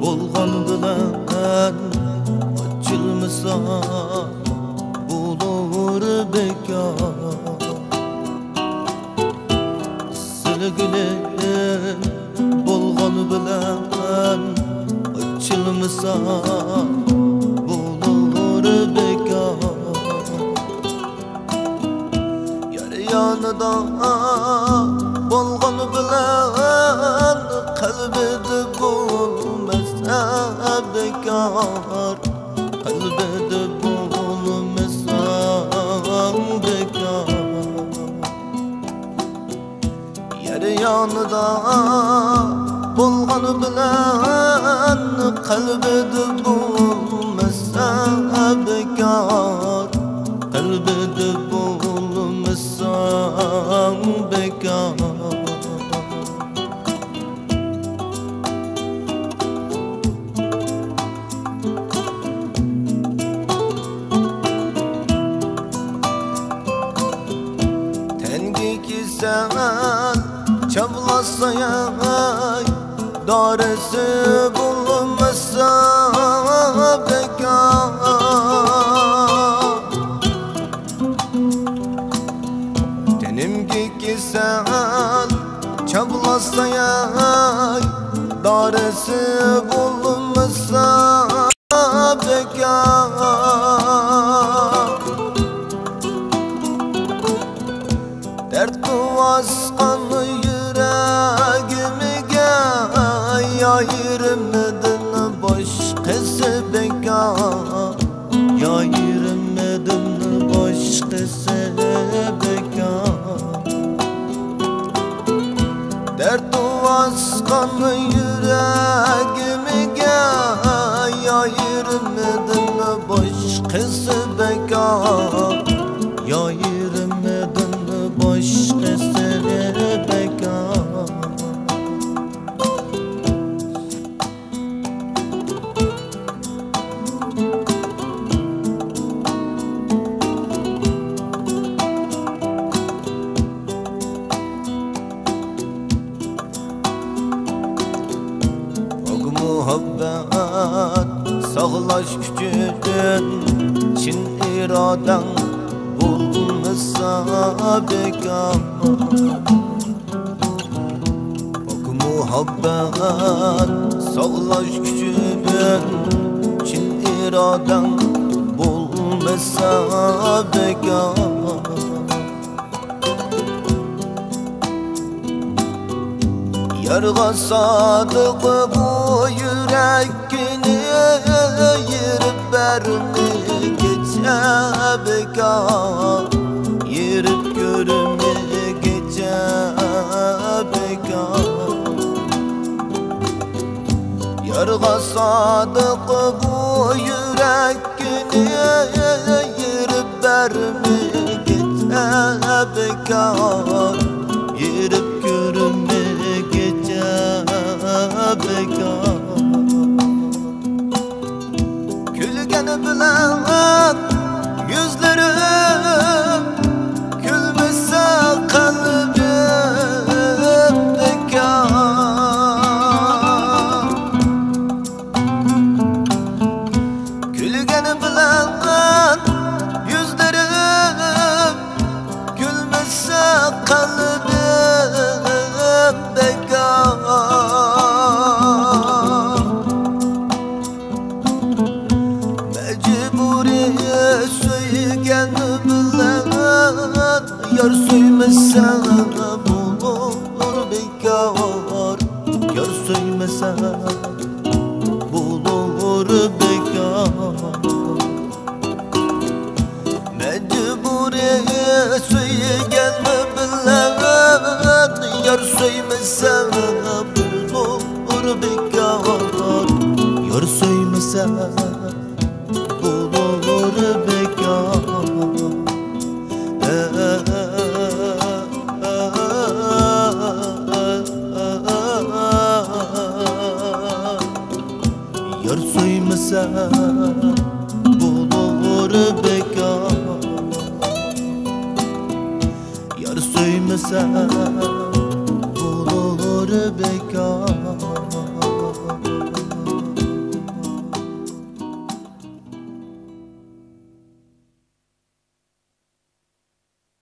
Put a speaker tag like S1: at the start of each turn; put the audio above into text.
S1: bo'lgan bilan ochilmasa bo'lur bekor. Sevgili bo'lgan bilan ochilmasa bo'lur bekor. Yar yanida bo'lgan bilan qalbida bo'lmasa bekor. Qalbida bo'lmasa bekor. Yar yanida bo'lgan bilan qalbida bo'lmasa bekor. Qalbida bo'lmasa bekor. Sen çablasayay daresi bulunmasa bekar. Tenimki ki sen çablasayay daresi bulunmasa bekar. Dert baskan yüreğimge yayırmadın başkası bekar. Yayırmadın başkası bekar. Dert baskan yüreğimge yayırmadın başkası bekar. Yayırmadın başkası bekar. Og muhabbet sağlaş üçün çin iraden bulmasa bekar. Og muhabbet sağlaş üçün çin iraden bulmasa bekar. Yarga sadık bu yüreğini yirip verme gece bekar. Yirip görme gece bekar. Yarga sadık bu yüreğini yirip verme gece bekar. Yirip görme gece bekar. Külgeni bilen yüzlerim gülmese kalbim bekar. Külgeni bilen yüzlerim gülmese kalbim bekar. Mecburi söygen bilen yar söymese bulur bekar. Yar söymese bulur bekar. Mecburi söygen bilen yar söymese bulur bekar. Yar söymese bulur bekar. Yar söymese bulur bekar. Yar söymese bulur bekar.